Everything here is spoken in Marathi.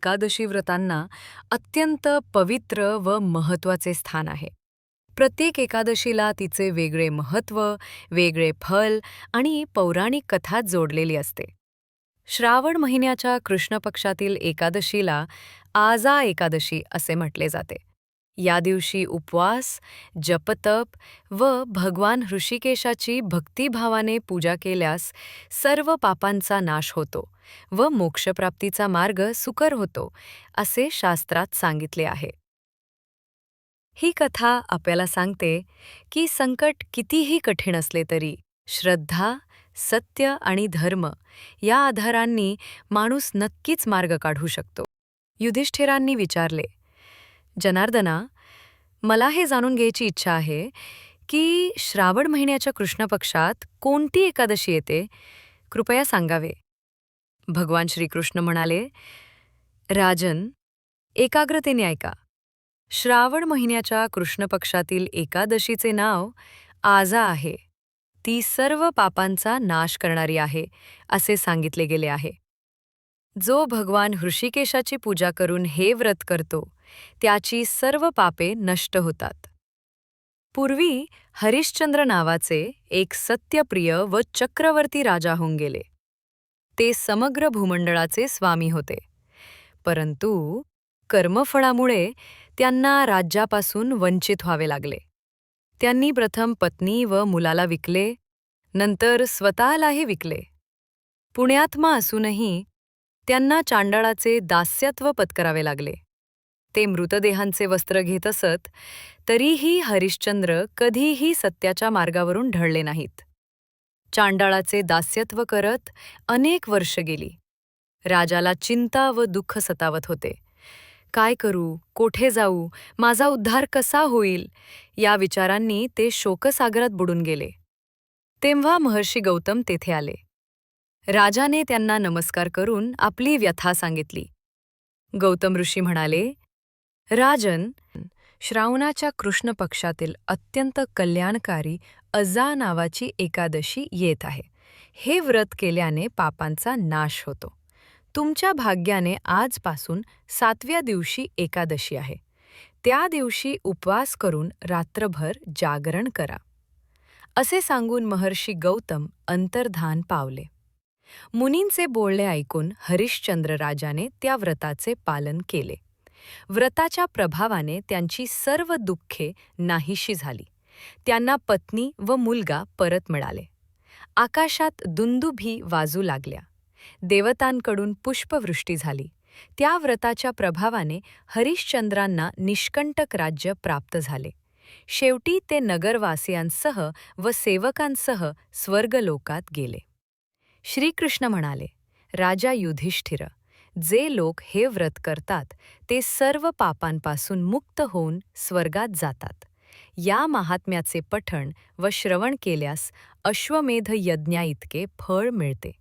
एकादशी व्रतांना अत्यंत पवित्र व महत्त्वाचे स्थान आहे. प्रत्येक एकादशीला तिचे वेगळे महत्त्व, वेगळे फल आणि पौराणिक कथा जोडलेली असते. श्रावण महिन्याच्या कृष्ण पक्षातील एकादशीला आजा एकादशी असे म्हटले जाते. या दिवशी उपवास, जपतप व भगवान ऋषिकेशाची भक्तिभावाने पूजा केल्यास सर्व पापांचा नाश होतो व मोक्षप्राप्तीचा मार्ग सुकर होतो, असे शास्त्रात सांगितले आहे. ही कथा आपल्याला सांगते की संकट कितीही कठीण असले तरी श्रद्धा, सत्य आणि धर्म या आधारांनी माणूस नक्कीच मार्ग काढू शकतो. युधिष्ठिरांनी विचारले, जनार्दना, मला हे जाणून घ्यायची इच्छा आहे की श्रावण महिन्याच्या कृष्ण पक्षात कोणती एकादशी येते, कृपया सांगावे. भगवान श्रीकृष्ण म्हणाले, राजन, एकाग्रतेने ऐका. श्रावण महिन्याच्या कृष्ण पक्षातील एकादशीचे नाव आजा आहे. ती सर्व पापांचा नाश करणारी आहे, असे सांगितले गेले आहे. जो भगवान ऋषिकेशाची पूजा करून हे व्रत करतो, त्याची सर्व पापे नष्ट होतात. पूर्वी हरिश्चंद्र नावाचे एक सत्यप्रिय व चक्रवर्ती राजा होऊन गेले. ते समग्र भूमंडळाचे स्वामी होते. परंतु कर्मफळामुळे त्यांना राज्यापासून वंचित व्हावे लागले. त्यांनी प्रथम पत्नी व मुलाला विकले, नंतर स्वतःलाही विकले. पुण्यात्मा असूनही त्यांना चांडाळाचे दास्यत्व पत्करावे लागले. ते मृतदेहांचे वस्त्र घेत असत, तरीही हरिश्चंद्र कधीही सत्याच्या मार्गावरून ढळले नाहीत. चांडाळाचे दास्यत्व करत अनेक वर्ष गेली. राजाला चिंता व दुःख सतावत होते. काय करू, कोठे जाऊ, माझा उद्धार कसा होईल, या विचारांनी ते शोकसागरात बुडून गेले. तेव्हा महर्षी गौतम तेथे आले. राजाने त्यांना नमस्कार करून आपली व्यथा सांगितली. गौतम ऋषी म्हणाले, राजन, श्रावणाच्या कृष्ण पक्षातील अत्यंत कल्याणकारी अजा नावाची एकादशी येत आहे. हे व्रत केल्याने पापांचा नाश होतो. तुमच्या भाग्याने आजपासून 7व्या दिवशी एकादशी आहे. त्या दिवशी उपवास करून रात्रभर जागरण करा. असे सांगून महर्षी गौतम अंतर्धान पावले. मुनींचे बोलणे ऐकून हरिश्चंद्र राजाने त्या व्रताचे पालन केले. व्रताच्या प्रभावाने त्यांची सर्व दुःखे नाहीशी झाली. त्यांना पत्नी व मुलगा परत मिळाले. आकाशात दुंदुभी वाजू लागल्या. देवतांकडून पुष्पवृष्टी झाली. त्या व्रताच्या प्रभावाने हरिश्चंद्रांना निष्कंटक राज्य प्राप्त झाले. शेवटी ते नगरवासियांसह व सेवकांसह स्वर्गलोकात गेले. श्रीकृष्ण म्हणाले, राजा युधिष्ठिर, जे लोक हे व्रत करतात ते सर्व पापांपासून मुक्त होऊन स्वर्गात जातात. या महात्म्याचे पठण व श्रवण केल्यास अश्वमेध यज्ञाइतके फळ मिळते.